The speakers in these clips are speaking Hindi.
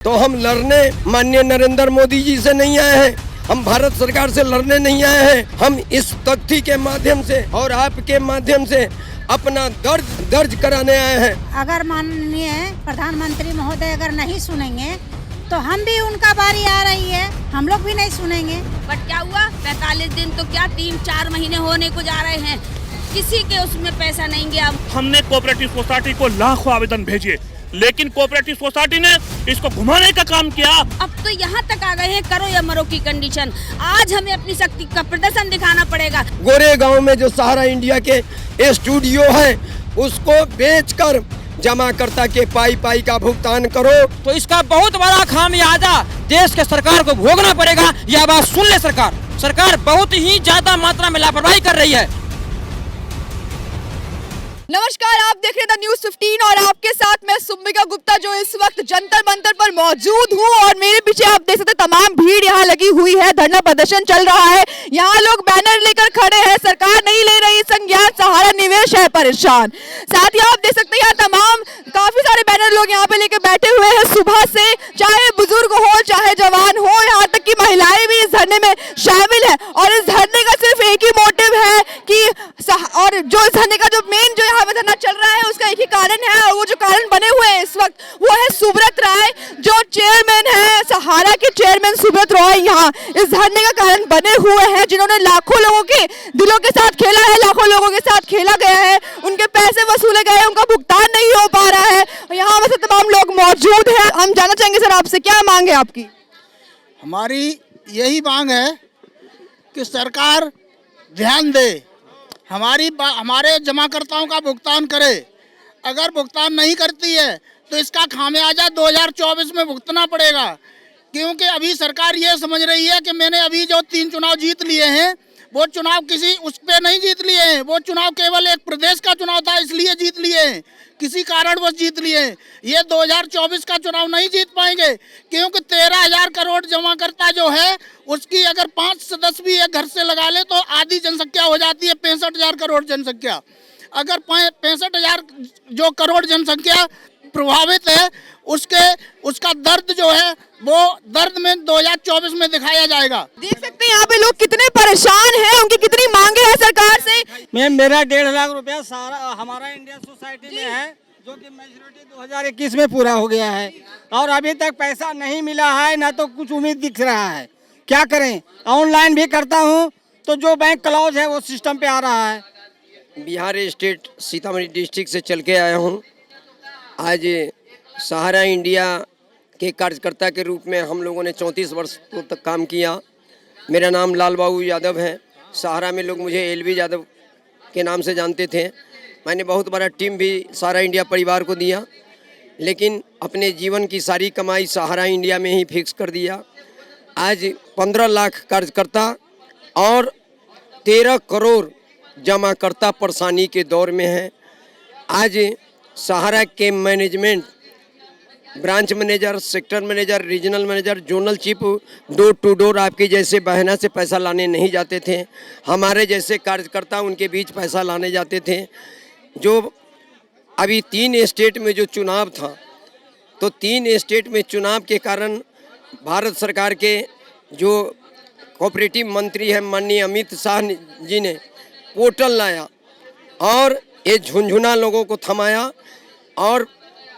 तो हम लड़ने माननीय नरेंद्र मोदी जी से नहीं आए हैं, हम भारत सरकार से लड़ने नहीं आए हैं। हम इस तख्ती के माध्यम से और आपके माध्यम से अपना दर्ज कराने आए हैं। अगर माननीय प्रधानमंत्री महोदय अगर नहीं सुनेंगे तो हम भी, उनका बारी आ रही है, हम लोग भी नहीं सुनेंगे। बट क्या हुआ, 45 दिन तो क्या 3-4 महीने होने को जा रहे हैं, किसी के उसमें पैसा नहीं गया। हमने कोऑपरेटिव सोसाइटी को लाखों आवेदन भेजे, लेकिन कोऑपरेटिव सोसाइटी ने इसको घुमाने का काम किया। अब तो यहाँ तक आ गए हैं करो या मरो की कंडीशन। आज हमें अपनी शक्ति का प्रदर्शन दिखाना पड़ेगा। गोरेगांव में जो सहारा इंडिया के स्टूडियो है उसको बेचकर जमाकर्ता के पाई का भुगतान करो। तो इसका बहुत बड़ा खामियाजा देश के सरकार को भोगना पड़ेगा। यह बात सुन ले सरकार बहुत ही ज्यादा मात्रा में लापरवाही कर रही है। नमस्कार, आप देख रहे हैं द न्यूज़ 15 और आपके साथ मैं सुमिका गुप्ता जो इस वक्त जंतर मंतर पर मौजूद हूं। और मेरे पीछे आप देख सकते हैं तमाम भीड़ यहाँ लगी हुई है, धरना प्रदर्शन चल रहा है। यहाँ लोग बैनर लेकर खड़े हैं, सरकार नहीं ले रही संज्ञान, सहारा निवेश है परेशान। साथ ही आप देख सकते हैं यहाँ तमाम काफी सारे बैनर लोग यहाँ पे लेकर बैठे हुए हैं सुबह से, चाहे बुजुर्ग हो चाहे जवान हो, यहाँ तक की महिलाएं भी इस धरने में शामिल है। और इस धरने का सिर्फ एक ही मोटिव है कि और जो इस धरने का जो मेन जो यहाँ पे धरना चल रहा है उसका एक ही कारण है, और वो जो कारण बने हुए हैं इस वक्त वो है सुब्रत राय जो चेयरमैन है, सहारा के चेयरमैन सुब्रत राय यहाँ इस धरने का कारण बने हुए हैं, जिन्होंने लाखों लोगों के दिलों के साथ खेला है, लाखों लोगों के साथ खेला गया है, उनके पैसे वसूले गए, उनका भुगतान नहीं हो पा रहा है। यहाँ वैसे तमाम लोग मौजूद हैं। हम जानना चाहेंगे सर आपसे क्या मांग है आपकी? हमारी यही मांग है कि सरकार ध्यान दे, हमारे जमाकर्ताओं का भुगतान करे। अगर भुगतान नहीं करती है तो इसका खामियाजा 2024 में भुगतना पड़ेगा, क्योंकि अभी सरकार ये समझ रही है कि मैंने अभी जो 3 चुनाव जीत लिए हैं वो चुनाव किसी उस पे नहीं जीत लिए हैं, वो चुनाव केवल एक प्रदेश का चुनाव था इसलिए जीत लिए हैं, किसी कारणवश जीत लिए हैं। ये 2024 का चुनाव नहीं जीत पाएंगे, क्योंकि 13,000 करोड़ जमाकर्ता जो है उसकी अगर 5 सदस्य भी एक घर से लगा ले तो आधी जनसंख्या हो जाती है 65,000 करोड़ जनसंख्या। अगर 65,000 जो करोड़ जनसंख्या प्रभावित है उसका दर्द जो है वो दर्द में 2024 में दिखाया जाएगा। देख सकते हैं यहाँ पे लोग कितने परेशान हैं, उनकी कितनी मांगे हैं सरकार से। मैम, मेरा 1.5 लाख रुपया सारा हमारा इंडिया सोसाइटी में है, जो कि मैच्योरिटी 2021 में पूरा हो गया है और अभी तक पैसा नहीं मिला है, ना तो कुछ उम्मीद दिख रहा है। क्या करें, ऑनलाइन भी करता हूँ तो जो बैंक क्लोज है वो सिस्टम पे आ रहा है। बिहार स्टेट सीतामढ़ी डिस्ट्रिक्ट से चल के आया हूँ। आज सहारा इंडिया के कार्यकर्ता के रूप में हम लोगों ने 34 वर्ष तक काम किया। मेरा नाम लाल बाबू यादव है। सहारा में लोग मुझे LB यादव के नाम से जानते थे। मैंने बहुत बड़ा टीम भी सहारा इंडिया परिवार को दिया, लेकिन अपने जीवन की सारी कमाई सहारा इंडिया में ही फिक्स कर दिया। आज 15 लाख कार्यकर्ता और 13 करोड़ जमाकर्ता परेशानी के दौर में है। आज सहारा के management, branch manager, sector manager, regional manager, zonal chief door to door आपके जैसे बहना से पैसा लाने नहीं जाते थे। हमारे जैसे कार्यकर्ता उनके बीच पैसा लाने जाते थे। जो अभी 3 स्टेट में जो चुनाव था, तो 3 स्टेट में चुनाव के कारण भारत सरकार के जो कोऑपरेटिव मंत्री हैं माननीय अमित शाह जी ने पोर्टल लाया और ये झुंझुना लोगों को थमाया, और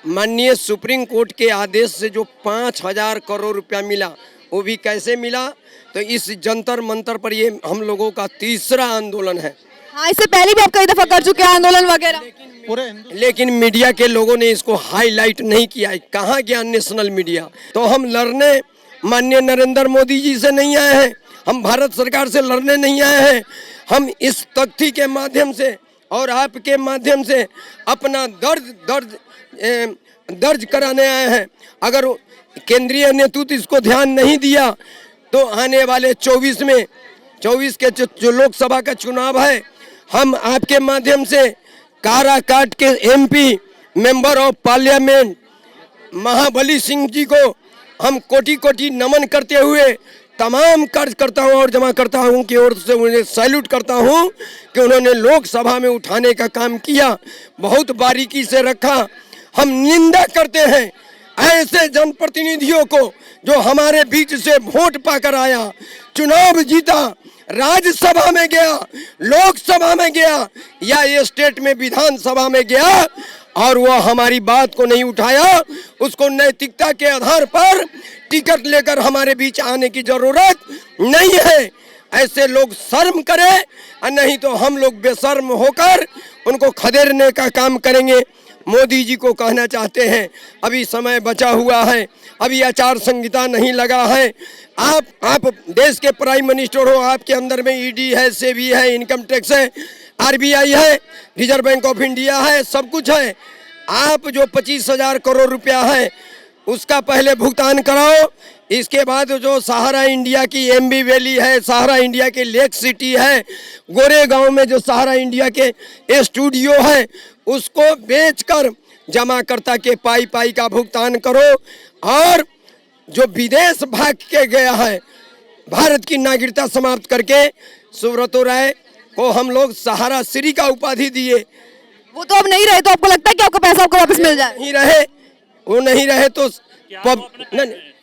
माननीय सुप्रीम कोर्ट के आदेश से जो 5,000 करोड़ रुपया मिला वो भी कैसे मिला, तो इस जंतर मंतर पर ये हम लोगों का तीसरा आंदोलन है। हाँ, इससे पहले भी आप कई दफा कर चुके हैं आंदोलन वगैरह, लेकिन मीडिया के लोगों ने इसको हाईलाइट नहीं किया है। कहाँ गया नेशनल मीडिया? तो हम लड़ने माननीय नरेंद्र मोदी जी से नहीं आए हैं, हम भारत सरकार से लड़ने नहीं आए हैं। हम इस तख्ती के माध्यम से और आपके माध्यम से अपना दर्ज कराने आए हैं। अगर केंद्रीय नेतृत्व इसको ध्यान नहीं दिया तो आने वाले 24 के जो लोकसभा का चुनाव है, हम आपके माध्यम से काराकाट के MP member of parliament Mahabali Singh ji को हम कोटि कोटि नमन करते हुए तमाम कार्यकर्ताओं और जमाकर्ताओं की ओर से उन्हें सैल्यूट करता हूं कि उन्होंने लोकसभा में उठाने का काम किया, बहुत बारीकी से रखा। हम निंदा करते हैं ऐसे जनप्रतिनिधियों को जो हमारे बीच से वोट पाकर आया, चुनाव जीता, राज्यसभा में गया, लोकसभा में गया या ये स्टेट में विधानसभा में गया और वो हमारी बात को नहीं उठाया, उसको नैतिकता के आधार पर टिकट लेकर हमारे बीच आने की जरूरत नहीं है। ऐसे लोग शर्म करें और नहीं तो हम लोग बेशर्म होकर उनको खदेड़ने का काम करेंगे। मोदी जी को कहना चाहते हैं अभी समय बचा हुआ है, अभी आचार संहिता नहीं लगा है। आप देश के प्राइम मिनिस्टर हो, आपके अंदर में ईडी है, सेबी है, इनकम टैक्स है, आरबीआई है, रिजर्व बैंक ऑफ इंडिया है, सब कुछ है। आप जो 25,000 करोड़ रुपया है उसका पहले भुगतान कराओ। इसके बाद जो सहारा इंडिया की एमबी वैली है, सहारा इंडिया के लेक सिटी है, गोरेगांव में जो सहारा इंडिया के स्टूडियो है, उसको बेचकर जमाकर्ता के पाई का भुगतान करो। और जो विदेश भाग के गया है, भारत की नागरिकता समाप्त करके, सुब्रतो राय को हम लोग सहारा श्री का उपाधि दिए। वो तो अब नहीं रहे, तो आपको लगता है कि आपका पैसा आपको वापस मिल जाए? वो नहीं रहे तो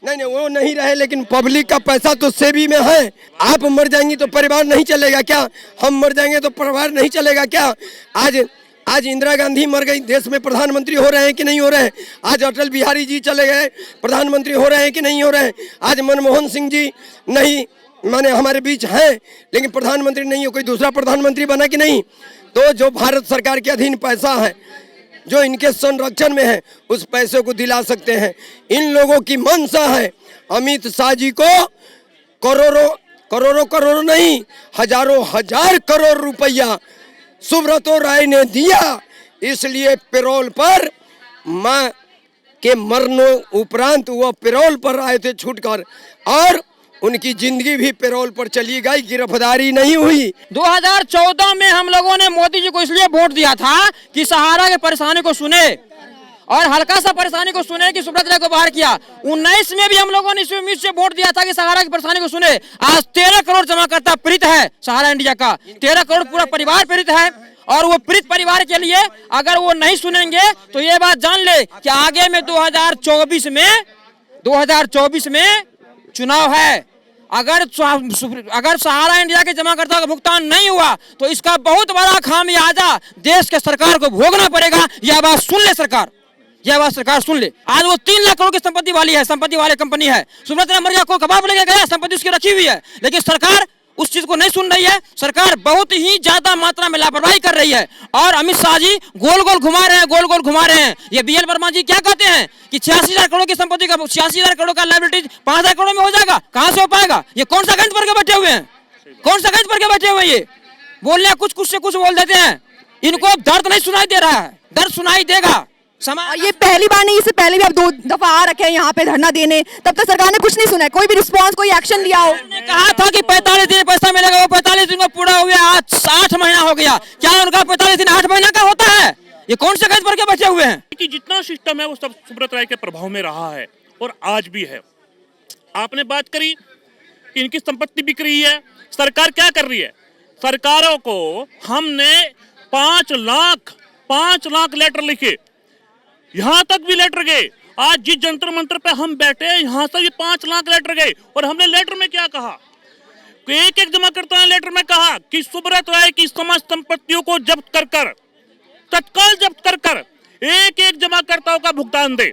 नहीं वो नहीं रहे, लेकिन पब्लिक का पैसा तो सेबी में है। आप मर जाएंगी तो परिवार नहीं चलेगा क्या? हम मर जाएंगे तो परिवार नहीं चलेगा क्या? आज इंदिरा गांधी मर गई, देश में प्रधानमंत्री हो रहे हैं कि नहीं हो रहे हैं? आज अटल बिहारी जी चले गए, प्रधानमंत्री हो रहे हैं कि नहीं हो रहे हैं? आज मनमोहन सिंह जी नहीं माने हमारे बीच हैं, लेकिन प्रधानमंत्री नहीं हो, कोई दूसरा प्रधानमंत्री बना कि नहीं? तो जो भारत सरकार के अधीन पैसा है, जो इनके संरक्षण में है, उस पैसे को दिला सकते हैं। इन लोगों की मंशा है अमित शाह जी को करोड़ों नहीं, हजारों हजार करोड़ रुपया सुब्रतो राय ने दिया। इसलिए पेरोल पर मां के मरने उपरांत वो पेरोल पर आए थे छूटकर, और उनकी जिंदगी भी पेरोल पर चली गई, गिरफ्तारी नहीं हुई। 2014 में हम लोगों ने मोदी जी को इसलिए वोट दिया था कि सहारा के परेशानी को सुने और हल्का सा परेशानी को सुने कि सुब्रत राय को बाहर किया। 19 में भी हम लोगों ने इसी उम्मीद से वोट दिया था कि सहारा की परेशानी को सुने। आज 13 करोड़ जमाकर्ता पीड़ित है सहारा इंडिया का, 13 करोड़ पूरा परिवार पीड़ित है। और वो पीड़ित परिवार के लिए अगर वो नहीं सुनेंगे तो ये बात जान ले कि आगे में 2024 में चुनाव है। अगर सहारा इंडिया के जमाकर्ता का भुगतान नहीं हुआ तो इसका बहुत बड़ा खामियाजा देश के सरकार को भोगना पड़ेगा। यह बात सुन ले सरकार, यह बात सरकार सुन ले। आज वो 3 लाख करोड़ की संपत्ति वाली है, संपत्ति वाले कंपनी है। सुब्रत राय मर गया, कोई कबाब लेके गया, संपत्ति उसकी रखी हुई है, लेकिन सरकार उस चीज को नहीं सुन रही है। सरकार बहुत ही ज्यादा मात्रा में लापरवाही कर रही है और अमित शाह जी गोल गोल घुमा रहे हैं। ये बीएल वर्मा जी क्या कहते हैं कि 86,000 करोड़ की संपत्ति का 86,000 करोड़ का लायबिलिटी 5,000 करोड़ में हो जाएगा? कहां से हो पाएगा? ये कौन सा गंज पर के बैठे हुए हैं? कौन सा गंज पर के बैठे हुए? ये बोलने कुछ से कुछ बोल देते हैं। इनको दर्द नहीं सुनाई दे रहा है, दर्द सुनाई देगा। ये पहली बार नहीं, इससे पहले भी आप 2 दफा आ रखे हैं यहाँ पे धरना देने, तब तक सरकार ने कुछ नहीं सुना है, कोई भी रिस्पांस, कोई एक्शन लिया हो? कहा था कि 45 दिन पैसा मिलेगा, वो 45 दिन में पूरा हो गया, आज 8 महीना हो गया। क्या उनका 45 दिन 8 महीना का होता है? ये कौन से गज पर के बैठे हुए हैं? कि जितना सिस्टम है वो सब सुब्रत राय के प्रभाव में रहा है और आज भी है। आपने बात करी इनकी संपत्ति बिक रही है, सरकार क्या कर रही है? सरकारों को हमने 5 लाख लेटर लिखे, यहाँ तक भी लेटर गए। आज जिस जंतर मंत्र पे हम बैठे यहाँ से भी 5 लाख लेटर गए और हमने लेटर में क्या कहा? एक जमाकर्ता ने लेटर में कहा कि सुब्रत राय की समस्त संपत्तियों को जब्त कर तत्काल जब्त कर एक जमाकर्ताओं का भुगतान दे।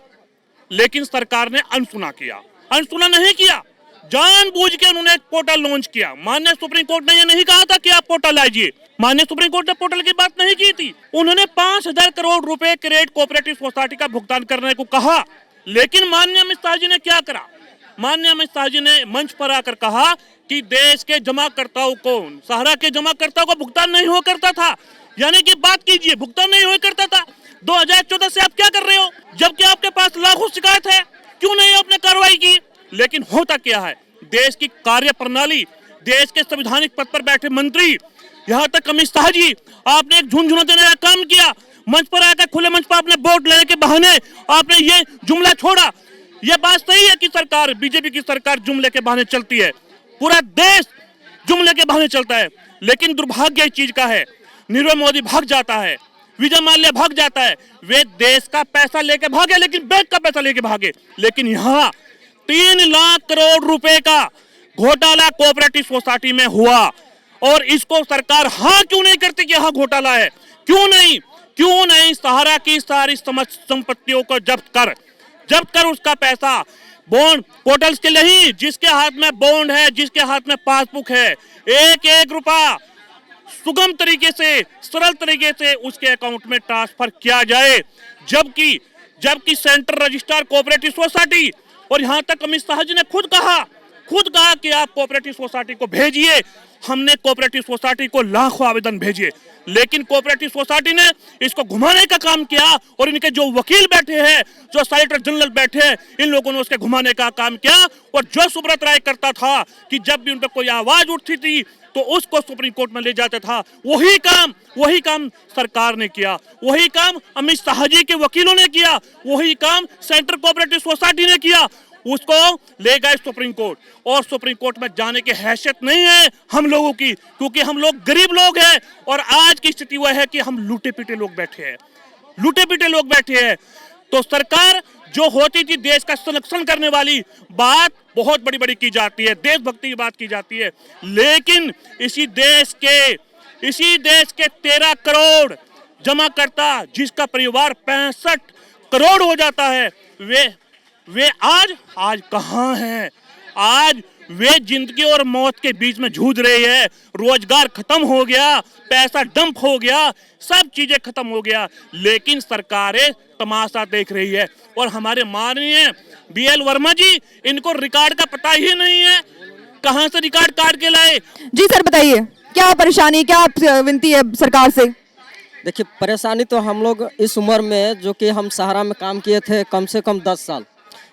लेकिन सरकार ने अनसुना नहीं किया, जानबूझ के उन्होंने एक पोर्टल लॉन्च किया। माननीय सुप्रीम कोर्ट ने यह नहीं कहा था कि आप पोर्टल लाइए, माननीय सुप्रीम कोर्ट ने पोर्टल की बात नहीं की थी। उन्होंने 5,000 करोड़ रुपए क्रेडिट कोऑपरेटिव सोसाइटी का भुगतान करने को कहा। लेकिन माननीय अमित शाह जी ने क्या करा? माननीय अमित शाह जी ने मंच पर आकर कहा कि देश के जमाकर्ताओं को, सहारा के जमाकर्ताओं को भुगतान नहीं हुआ करता था। यानी कि बात कीजिए, भुगतान नहीं हुआ करता था। 2014 से आप क्या कर रहे हो? जबकि आपके पास लाखों शिकायत है, क्यों नहीं आपने कार्रवाई की? लेकिन होता क्या है? देश की कार्य प्रणाली, देश के संवैधानिक पद पर बैठे मंत्री, यहाँ तक अमित शाह जी, आपने एक झुंझुना देने का काम किया। मंच पर आकर खुले मंच पर आपने वोट लेने के बहाने आपने ये जुमला छोड़ा। ये बात सही है कि सरकार, बीजेपी की सरकार जुमले के बहाने चलती है, पूरा देश जुमले के बहाने चलता है। लेकिन दुर्भाग्य इस चीज का है, निर्भय मोदी भाग जाता है, विजय माल्या भाग जाता है, वे देश का पैसा लेके भागे, लेकिन बैंक का पैसा लेके भागे। लेकिन यहाँ 3 लाख करोड़ रुपए का घोटाला कोऑपरेटिव सोसाइटी में हुआ और इसको सरकार हाँ क्यों नहीं करती कि हाँ घोटाला है? क्यों नहीं सहारा की सारी संपत्तियों को जब्त कर उसका पैसा बॉन्ड पोर्टल्स के नहीं, जिसके हाथ में बॉन्ड है, जिसके हाथ में पासबुक है, एक एक रुपया सुगम तरीके से, सरल तरीके से उसके अकाउंट में ट्रांसफर किया जाए। जबकि सेंट्रल रजिस्ट्रार कोऑपरेटिव सोसाइटी और यहाँ तक अमित शाह जी ने खुद कहा कि आप कोऑपरेटिव सोसाइटी को भेजिए। हमने कोऑपरेटिव सोसाइटी को लाखों आवेदन भेजे, लेकिन कोऑपरेटिव सोसाइटी ने इसको घुमाने का काम किया और इनके जो वकील बैठे हैं, जो सॉलिसिटर जनरल बैठे हैं, इन लोगों ने उसके घुमाने का काम किया। और जो सुब्रत राय करता था कि जब भी उन पर कोई आवाज उठती थी तो उसको सुप्रीम कोर्ट में ले जाता था, वही काम सरकार ने किया, वही काम अमित शाह जी के वकीलों ने किया, वही काम सेंट्रल कोऑपरेटिव सोसाइटी ने किया। उसको ले गए सुप्रीम कोर्ट और सुप्रीम कोर्ट में जाने की हैसियत नहीं है हम लोगों की, क्योंकि हम लोग गरीब लोग हैं और आज की स्थिति वह है कि हम लूटे पीटे लोग बैठे हैं। तो सरकार जो होती थी देश का संरक्षण करने वाली बात बहुत बड़ी की जाती है, देशभक्ति की बात की जाती है, लेकिन इसी देश के 13 करोड़ जमाकर्ता जिसका परिवार 65 करोड़ हो जाता है, वे आज कहाँ हैं? आज वे जिंदगी और मौत के बीच में जूझ रही है। रोजगार खत्म हो गया, पैसा डंप हो गया, सब चीजें खत्म हो गया, लेकिन सरकारें तमाशा देख रही है। और हमारे माननीय BL वर्मा जी, इनको रिकॉर्ड का पता ही नहीं है, कहां से रिकॉर्ड काट के लाए। जी सर बताइए, क्या परेशानी, क्या विनती है सरकार से? देखिए, परेशानी तो हम लोग इस उम्र में जो कि हम सहारा में काम किए थे कम से कम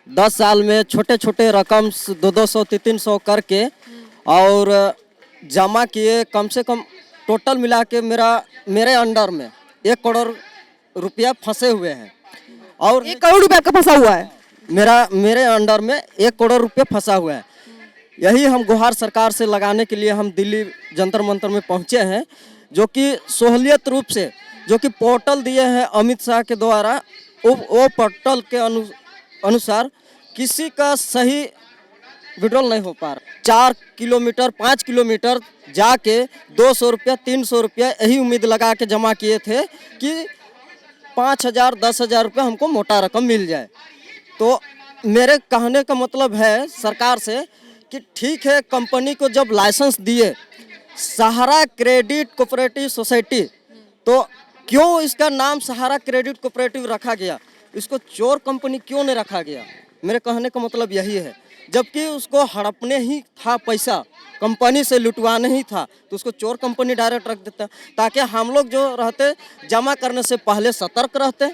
10 साल में छोटे छोटे रकम 200-300 करके और जमा किए, कम से कम टोटल मिला के मेरे अंडर में 1 करोड़ रुपया फंसे हुए हैं। और 1 करोड़ रुपया आपका फंसा हुआ है? मेरे अंडर में 1 करोड़ रुपया फंसा हुआ है। यही हम गुहार सरकार से लगाने के लिए हम दिल्ली जंतर मंतर में पहुंचे हैं, जो कि सहूलियत रूप से जो कि पोर्टल दिए हैं अमित शाह के द्वारा, वो पोर्टल के अनुसार किसी का सही विड्रॉल नहीं हो पा रहा। 4 किलोमीटर 5 किलोमीटर जाके 200 रुपया 300 रुपया यही उम्मीद लगा के जमा किए थे कि 5,000 10,000 रुपया हमको मोटा रकम मिल जाए। तो मेरे कहने का मतलब है सरकार से कि ठीक है, कंपनी को जब लाइसेंस दिए सहारा क्रेडिट कोऑपरेटिव सोसाइटी, तो क्यों इसका नाम सहारा क्रेडिट कोऑपरेटिव रखा गया? इसको चोर कंपनी क्यों नहीं रखा गया? मेरे कहने का मतलब यही है, जबकि उसको हड़पने ही था, पैसा कंपनी से लुटवाने ही था, तो उसको चोर कंपनी डायरेक्ट रख देता, ताकि हम लोग जो रहते जमा करने से पहले सतर्क रहते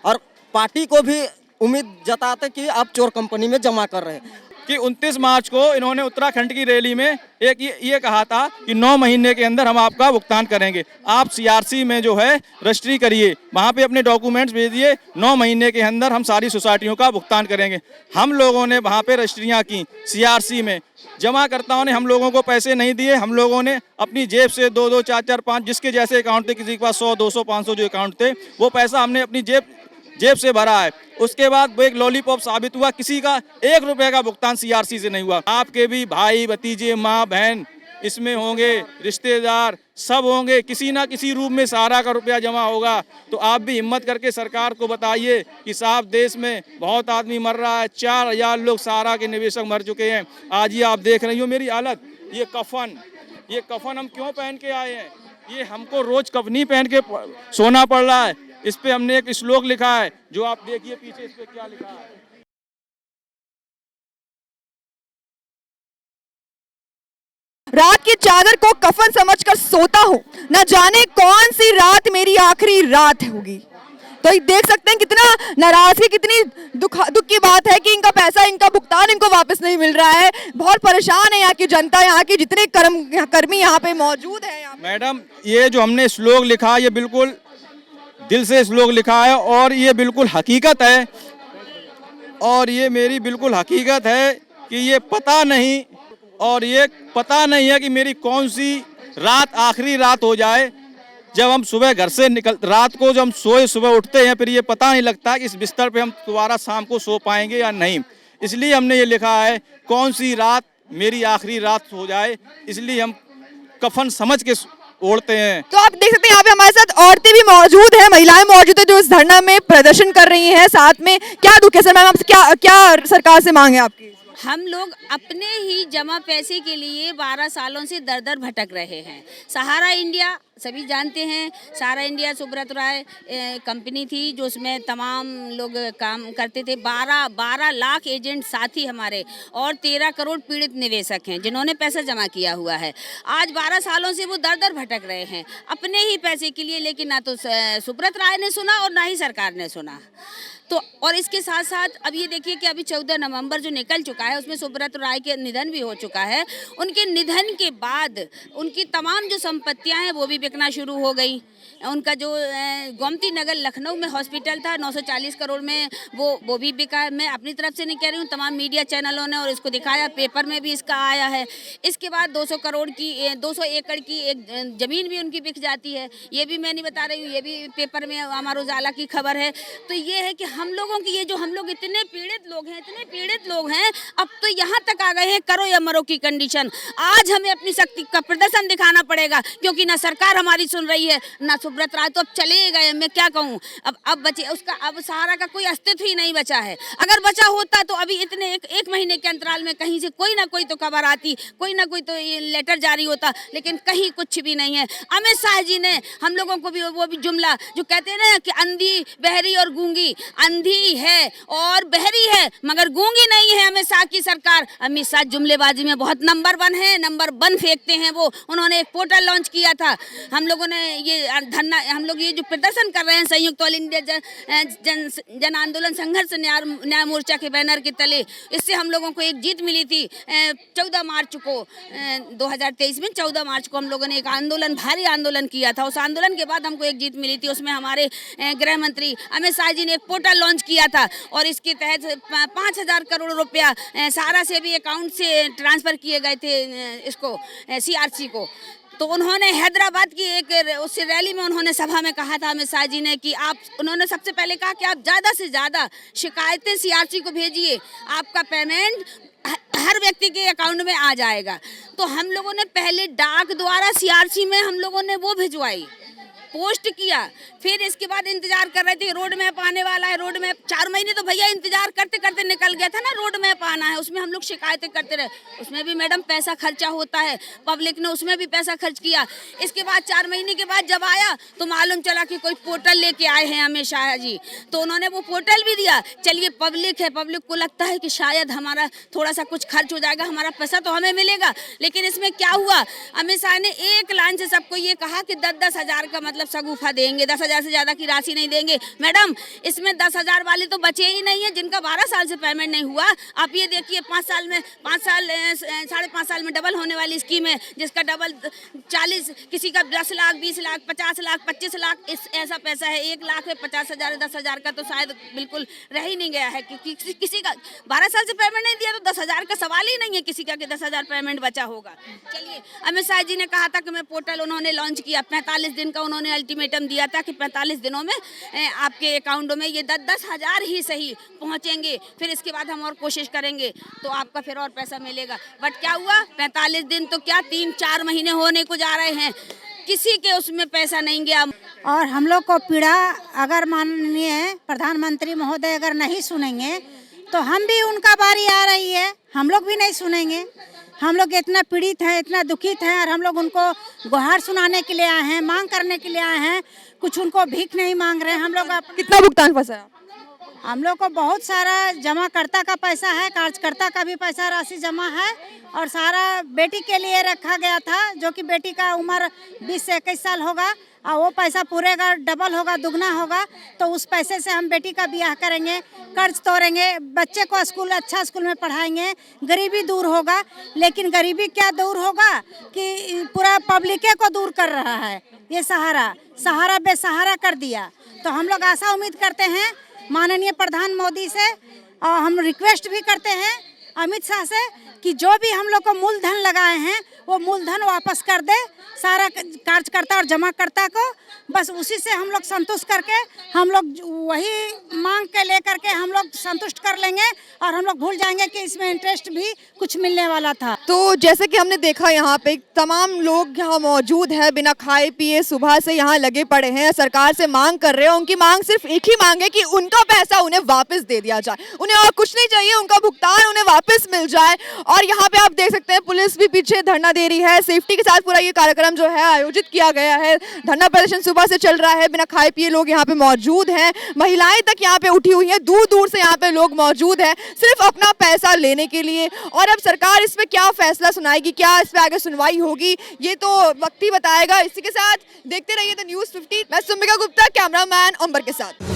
और पार्टी को भी उम्मीद जताते कि आप चोर कंपनी में जमा कर रहे हैं। कि 29 मार्च को इन्होंने उत्तराखंड की रैली में एक ये कहा था कि 9 महीने के अंदर हम आपका भुगतान करेंगे। आप CRC में जो है रजिस्ट्री करिए, वहाँ पे अपने डॉक्यूमेंट्स भेजिए, 9 महीने के अंदर हम सारी सोसाइटियों का भुगतान करेंगे। हम लोगों ने वहाँ पे रजिस्ट्रियाँ की CRC में, जमाकर्ताओं ने हम लोगों को पैसे नहीं दिए, हम लोगों ने अपनी जेब से 2-2 4-4 5 जिसके जैसे अकाउंट थे, किसी के पास 100 200 500 जो अकाउंट थे, वो पैसा हमने अपनी जेब से भरा है। उसके बाद वो एक लॉलीपॉप साबित हुआ, किसी का 1 रुपए का भुगतान CRC से नहीं हुआ। आपके भी भाई भतीजे माँ बहन इसमें होंगे, रिश्तेदार सब होंगे, किसी ना किसी रूप में सहारा का रुपया जमा होगा। तो आप भी हिम्मत करके सरकार को बताइए कि साहब देश में बहुत आदमी मर रहा है, 4,000 लोग सहारा के निवेशक मर चुके हैं। आज ये आप देख रही हो मेरी हालत, ये कफन हम क्यों पहन के आए हैं? ये हमको रोज कफनी पहन के सोना पड़ रहा है। इस पे हमने एक श्लोक लिखा है, जो आप देखिए पीछे इस पे क्या लिखा है। रात की चादर को कफन समझकर सोता हूँ, न जाने कौन सी रात मेरी आखिरी रात होगी। तो देख सकते हैं कितना नाराजगी, कितनी दुख की बात है कि इनका पैसा, इनका भुगतान इनको वापस नहीं मिल रहा है। बहुत परेशान है यहाँ की जनता, यहाँ के जितने कर्मी यहाँ पे मौजूद है। मैडम, ये जो हमने श्लोक लिखा, ये बिल्कुल दिल से श्लोक लिखा है और ये बिल्कुल हकीकत है, और ये मेरी बिल्कुल हकीकत है कि ये पता नहीं है कि मेरी कौन सी रात आखिरी रात हो जाए। जब हम सुबह घर से रात को जब हम सोए सुबह उठते हैं, फिर ये पता नहीं लगता कि इस बिस्तर पे हम दोबारा शाम को सो पाएंगे या नहीं। इसलिए हमने ये लिखा है, कौन सी रात मेरी आखिरी रात हो जाए, इसलिए हम कफन समझ के ओढ़ते हैं। तो आप देख सकते हैं यहाँ पे हमारे साथ औरतें भी मौजूद हैं, महिलाएं मौजूद हैं जो इस धरना में प्रदर्शन कर रही हैं। साथ में क्या दुख है सर, मैम आपसे क्या सरकार से मांग है आपकी? हम लोग अपने ही जमा पैसे के लिए 12 सालों से दर दर भटक रहे हैं। सहारा इंडिया सभी जानते हैं, सहारा इंडिया सुब्रत राय कंपनी थी जो उसमें तमाम लोग काम करते थे। 12 लाख एजेंट साथी हमारे और 13 करोड़ पीड़ित निवेशक हैं जिन्होंने पैसा जमा किया हुआ है। आज 12 सालों से वो दर दर भटक रहे हैं अपने ही पैसे के लिए, लेकिन ना तो सुब्रत राय ने सुना और ना ही सरकार ने सुना। तो और इसके साथ साथ अब ये देखिए कि अभी 14 नवंबर जो निकल चुका है उसमें सुब्रत राय के निधन भी हो चुका है। उनके निधन के बाद उनकी तमाम जो संपत्तियां हैं वो भी बिकना शुरू हो गई। उनका जो गोमती नगर लखनऊ में हॉस्पिटल था 940 करोड़ में वो भी बिका। मैं अपनी तरफ से नहीं कह रही हूँ, तमाम मीडिया चैनलों ने और इसको दिखाया, पेपर में भी इसका आया है। इसके बाद 200 एकड़ की एक ज़मीन भी उनकी बिक जाती है, ये भी मैं नहीं बता रही हूँ, ये भी पेपर में अमर उजाला की खबर है। तो ये है कि हम लोगों की ये जो हम लोग इतने पीड़ित लोग हैं अब तो यहाँ तक आ गए हैं करो या मरो की कंडीशन। आज हमें अपनी शक्ति का प्रदर्शन दिखाना पड़ेगा क्योंकि ना सरकार हमारी सुन रही है ना सुब्रत राय तो अब चले गए। मैं क्या कहूँ, अब बचे उसका, अब सहारा का कोई अस्तित्व ही नहीं बचा है। अगर बचा होता तो अभी इतने एक महीने के अंतराल में कहीं से कोई ना कोई तो खबर आती, कोई ना कोई तो लेटर जारी होता, लेकिन कहीं कुछ भी नहीं है। अमित शाह जी ने हम लोगों को भी वो भी जुमला जो कहते हैं ना कि अंधी बहरी और गूंगी, अंधी है और बहरी है मगर गूंगी नहीं है अमित शाह की सरकार। अमित शाह जुमलेबाजी में बहुत नंबर 1 है, नंबर 1 फेंकते हैं वो। उन्होंने एक पोर्टल लॉन्च किया था। हम लोगों ने ये धरना, हम लोग ये जो प्रदर्शन कर रहे हैं संयुक्त ऑल इंडिया जन आंदोलन संघर्ष न्याय मोर्चा के बैनर के तले, इससे हम लोगों को एक जीत मिली थी। 14 मार्च को 2023 में 14 मार्च को हम लोगों ने एक आंदोलन, भारी आंदोलन किया था। उस आंदोलन के बाद हमको एक जीत मिली थी। उसमें हमारे गृह मंत्री अमित शाह जी ने एक पोर्टल लॉन्च किया था और इसके तहत 5000 करोड़ रुपया सहारा से भी अकाउंट से ट्रांसफ़र किए गए थे इसको CRC को। तो उन्होंने हैदराबाद की एक उस रैली में उन्होंने सभा में कहा था अमित शाह जी ने कि उन्होंने सबसे पहले कहा कि आप ज़्यादा से ज़्यादा शिकायतें CRC को भेजिए, आपका पेमेंट हर व्यक्ति के अकाउंट में आ जाएगा। तो हम लोगों ने पहले डाक द्वारा CRC में हम लोगों ने वो भिजवाई, पोस्ट किया। फिर इसके बाद इंतजार कर रहे थे रोड मैप आने वाला है, रोड मैप 4 महीने तो भैया इंतजार करते करते निकल गया था ना, रोड मैप आना है। उसमें हम लोग शिकायतें करते रहे, उसमें भी मैडम पैसा खर्चा होता है, पब्लिक ने उसमें भी पैसा खर्च किया। इसके बाद 4 महीने के बाद जब आया तो मालूम चला कि कोई पोर्टल लेके आए हैं अमित शाह जी, तो उन्होंने वो पोर्टल भी दिया। चलिए पब्लिक है, पब्लिक को लगता है कि शायद हमारा थोड़ा सा कुछ खर्च हो जाएगा, हमारा पैसा तो हमें मिलेगा। लेकिन इसमें क्या हुआ, अमित शाह ने एक लाइन से सबको ये कहा कि 10-10 हज़ार का मतलब सगुफा देंगे, 10,000 से ज़्यादा की राशि नहीं देंगे। मैडम इसमें 10,000 वाले तो बचे ही नहीं है जिनका 12 साल से पेमेंट नहीं हुआ। आप ये देखिए 5 साल 5.5 साल में डबल होने वाली स्कीम है जिसका डबल 40, किसी का 10 लाख, 20 लाख, 50 लाख, 25 लाख ऐसा पैसा है। 1 लाख में 50,000, 10,000 का तो शायद बिल्कुल रह ही नहीं गया है कि किसी का 12 साल से पेमेंट नहीं दिया तो 10,000 का सवाल ही नहीं है किसी का कि 10,000 पेमेंट बचा होगा। चलिए अमित शाह जी ने कहा था कि मैं पोर्टल उन्होंने लॉन्च किया, 45 दिन का उन्होंने अल्टीमेटम दिया था कि 45 दिनों में आपके अकाउंटों में ये 10-10 हज़ार ही सही पहुंचेंगे, फिर इसके बाद हम और कोशिश करेंगे तो आपका फिर और पैसा मिलेगा। बट क्या हुआ, 45 दिन तो क्या 3-4 महीने होने को जा रहे हैं, किसी के उसमें पैसा नहीं गया। और हम लोग को पीड़ा अगर माननीय प्रधानमंत्री महोदय अगर नहीं सुनेंगे तो हम भी, उनका बारी आ रही है, हम लोग भी नहीं सुनेंगे। हम लोग इतना पीड़ित हैं, इतना दुखित हैं और हम लोग उनको गुहार सुनाने के लिए आए हैं, मांग करने के लिए आए हैं, कुछ उनको भीख नहीं मांग रहे हैं। हम लोग कितना भुगतान फंसा है? हम लोग को बहुत सारा जमाकर्ता का पैसा है, कार्यकर्ता का भी पैसा राशि जमा है और सारा बेटी के लिए रखा गया था जो कि बेटी का उम्र 20 से 21 साल होगा और वो पैसा पूरेगा, डबल होगा, दुगना होगा। तो उस पैसे से हम बेटी का ब्याह करेंगे, कर्ज तोड़ेंगे, बच्चे को स्कूल, अच्छा स्कूल में पढ़ाएंगे, गरीबी दूर होगा। लेकिन गरीबी क्या दूर होगा कि पूरा पब्लिके को दूर कर रहा है ये सहारा बेसहारा कर दिया। तो हम लोग आशा उम्मीद करते हैं माननीय प्रधान मोदी से और हम रिक्वेस्ट भी करते हैं अमित शाह से कि जो भी हम लोग को मूलधन लगाए हैं वो मूलधन वापस कर दे सारा कार्यकर्ता और जमाकर्ता को। बस उसी से हम लोग संतुष्ट करके हम लोग वही मांग के लेकर के हम लोग संतुष्ट कर लेंगे और हम लोग भूल जाएंगे कि इसमें इंटरेस्ट भी कुछ मिलने वाला था। तो जैसे कि हमने देखा यहाँ पे तमाम लोग यहाँ मौजूद हैं, बिना खाए पिए सुबह से यहाँ लगे पड़े हैं, सरकार से मांग कर रहे हैं। उनकी मांग सिर्फ एक ही मांग है कि उनका पैसा उन्हें वापस दे दिया जाए, उन्हें और कुछ नहीं चाहिए, उनका भुगतान उन्हें वापस मिल जाए। और यहाँ पे आप देख सकते हैं पुलिस भी पीछे धरना दे रही है, सेफ्टी के साथ पूरा ये कार्यक्रम जो है आयोजित किया गया है। धरना प्रदर्शन सुबह से चल रहा है, बिना खाए पिए लोग यहाँ पे मौजूद हैं, महिलाएं तक यहाँ पे उठी हुई हैं, दूर दूर से यहाँ पे लोग मौजूद हैं सिर्फ अपना पैसा लेने के लिए। और अब सरकार इस पे क्या फैसला सुनाएगी, क्या इस पे आगे सुनवाई होगी, ये तो वक्त ही बताएगा। इसी के साथ देखते रहिए द न्यूज़ 15। मैं सुमिका गुप्ता, कैमरामैन अंबर के साथ।